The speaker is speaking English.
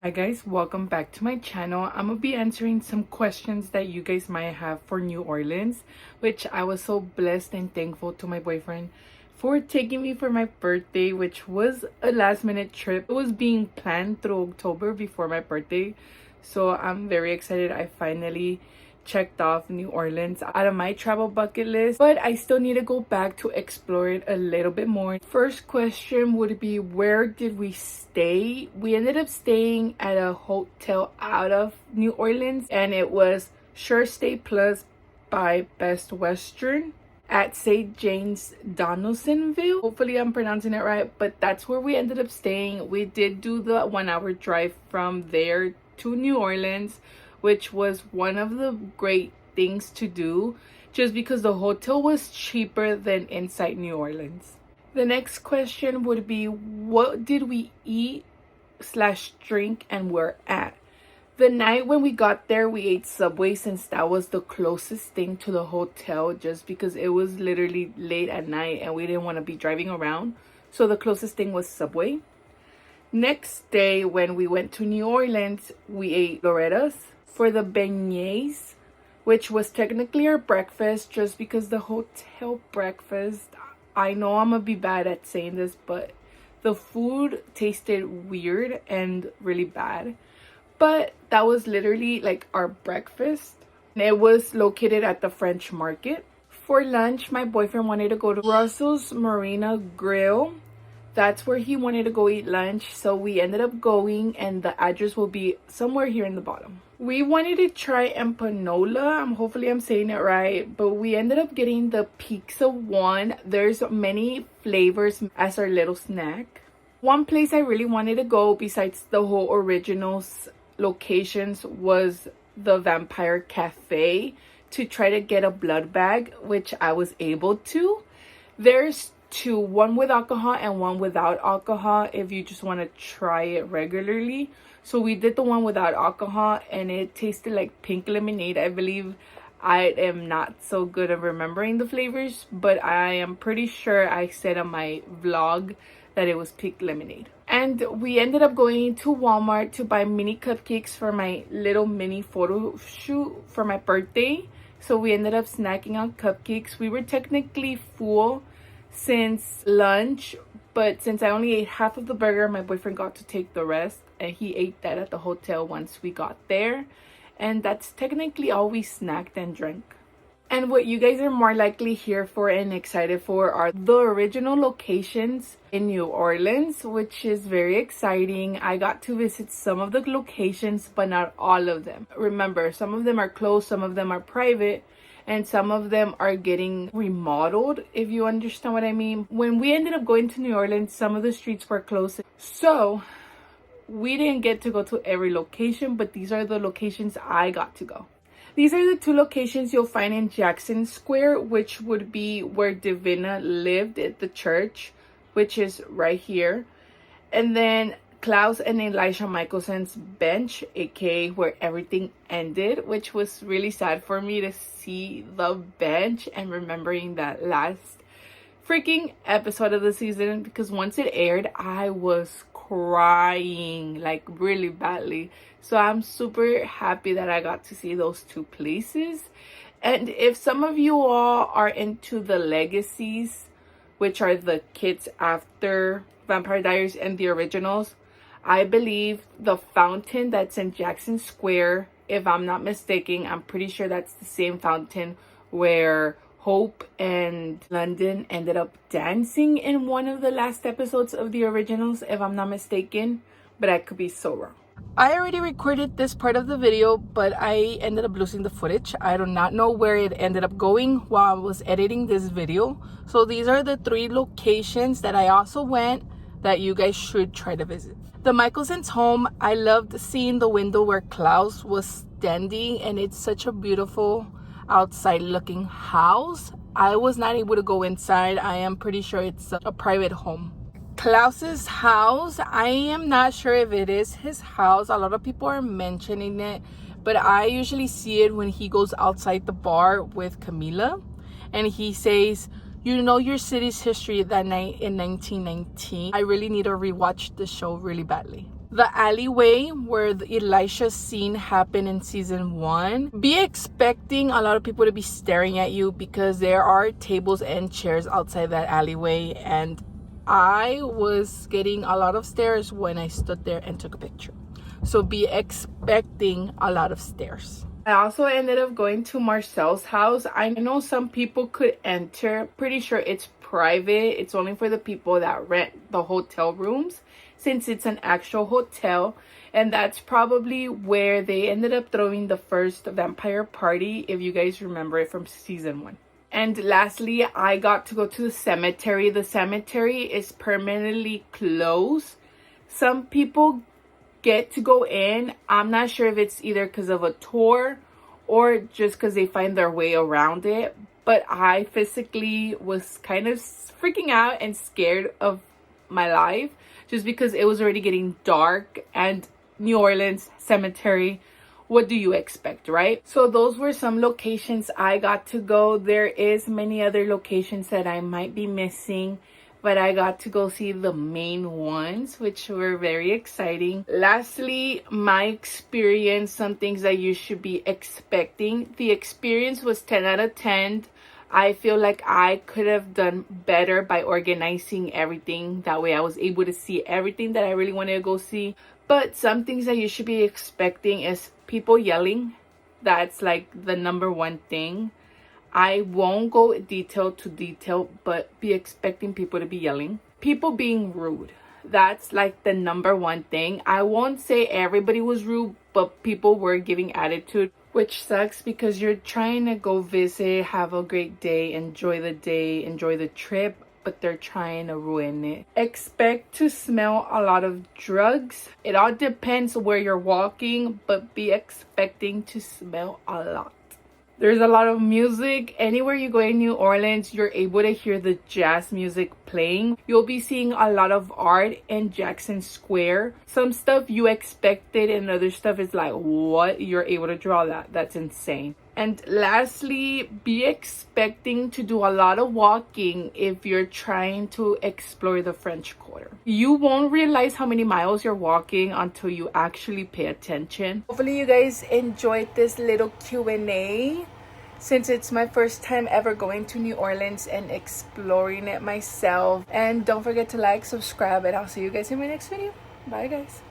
Hi guys, welcome back to my channel. I'm gonna be answering some questions that you guys might have for New Orleans, which I was so blessed and thankful to my boyfriend for taking me for my birthday, which was a last minute trip. It was being planned through October before my birthday, so I'm very excited. I finally checked off New Orleans out of my travel bucket list, but I still need to go back to explore it a little bit more. First question would be, where did we stay? We ended up staying at a hotel out of New Orleans, and it was Sure Stay Plus by Best Western at St. James Donaldsonville. Hopefully I'm pronouncing it right, but that's where we ended up staying. We did do the 1 hour drive from there to New Orleans, which was one of the great things to do just because the hotel was cheaper than inside New Orleans. The next question would be, what did we eat / drink and where at? The night when we got there, we ate Subway since that was the closest thing to the hotel, just because it was literally late at night and we didn't want to be driving around. So the closest thing was Subway. Next day, when we went to New Orleans, we ate Loretta's for the beignets, which was technically our breakfast, just because the hotel breakfast, I know I'm gonna be bad at saying this, but the food tasted weird and really bad. But that was literally like our breakfast. It was located at the French Market. For lunch, my boyfriend wanted to go to Russell's Marina Grill. That's where he wanted to go eat lunch, so we ended up going, and the address will be somewhere here in the bottom. We wanted to try empanola. Hopefully I'm saying it right, but we ended up getting the pizza one. There's many flavors as our little snack. One place I really wanted to go besides the whole originals locations was the Vampire Cafe to try to get a blood bag, which I was able to. There's two, one with alcohol and one without alcohol, if you just want to try it regularly. So we did the one without alcohol, and it tasted like pink lemonade. I believe I am not so good at remembering the flavors, but I am pretty sure I said on my vlog that it was pink lemonade. And we ended up going to Walmart to buy mini cupcakes for my little mini photo shoot for my birthday. So we ended up snacking on cupcakes. We were technically full since lunch, but since I only ate half of the burger, my boyfriend got to take the rest, and he ate that at the hotel once we got there. And that's technically all we snacked and drank. And what you guys are more likely here for and excited for are the original locations in New Orleans, which is very exciting. I got to visit some of the locations, but not all of them. Remember, some of them are closed, some of them are private, and some of them are getting remodeled, if you understand what I mean. When we ended up going to New Orleans, some of the streets were closed, so we didn't get to go to every location, but these are the locations I got to go. These are the two locations you'll find in Jackson Square, which would be where Divina lived at the church, which is right here. And then Klaus and Elisha Michelson's bench, aka where everything ended, which was really sad for me to see the bench and remembering that last freaking episode of the season, because once it aired, I was crying like really badly. So I'm super happy that I got to see those two places. And if some of you all are into the legacies, which are the kids after Vampire Diaries and the originals, I believe the fountain that's in Jackson Square, if I'm not mistaken, I'm pretty sure that's the same fountain where Hope and London ended up dancing in one of the last episodes of the originals, if I'm not mistaken, but I could be so wrong. I already recorded this part of the video, but I ended up losing the footage. I do not know where it ended up going while I was editing this video. So these are the 3 locations that I also went that you guys should try to visit. The Michelson's home, I loved seeing the window where Klaus was standing, and it's such a beautiful outside looking house. I was not able to go inside. I am pretty sure it's a private home. Klaus's house, I am not sure if it is his house. A lot of people are mentioning it, but I usually see it when he goes outside the bar with Camila and he says, you know your city's history that night in 1919. I really need to rewatch the show really badly. the alleyway where the Elisha scene happened in season 1. Be expecting a lot of people to be staring at you because there are tables and chairs outside that alleyway, and I was getting a lot of stares when I stood there and took a picture. So be expecting a lot of stares. I also ended up going to Marcel's house. I know some people could enter. Pretty sure it's private. It's only for the people that rent the hotel rooms, since it's an actual hotel. And that's probably where they ended up throwing the first vampire party, if you guys remember it from season 1. And lastly, I got to go to the cemetery. The cemetery is permanently closed. Some people get to go in. I'm not sure if it's either because of a tour or just because they find their way around it. But I physically was kind of freaking out and scared of my life, just because it was already getting dark, and New Orleans cemetery, what do you expect, right? So those were some locations I got to go. There is many other locations that I might be missing, but I got to go see the main ones, which were very exciting. Lastly, my experience, some things that you should be expecting. The experience was 10 out of 10. I feel like I could have done better by organizing everything. That way I was able to see everything that I really wanted to go see. But some things that you should be expecting is people yelling. That's like the number one thing. I won't go detail to detail, but be expecting people to be yelling. People being rude. That's like the number one thing. I won't say everybody was rude, but people were giving attitude, which sucks because you're trying to go visit, have a great day, enjoy the trip, but they're trying to ruin it. Expect to smell a lot of drugs. It all depends where you're walking, but be expecting to smell a lot. There's a lot of music. Anywhere you go in New Orleans, you're able to hear the jazz music playing. You'll be seeing a lot of art in Jackson Square. Some stuff you expected and other stuff is like, what? You're able to draw that? That's insane. And lastly, be expecting to do a lot of walking if you're trying to explore the French Quarter. You won't realize how many miles you're walking until you actually pay attention. Hopefully you guys enjoyed this little Q&A, since it's my first time ever going to New Orleans and exploring it myself. And don't forget to like, subscribe, and I'll see you guys in my next video. Bye guys.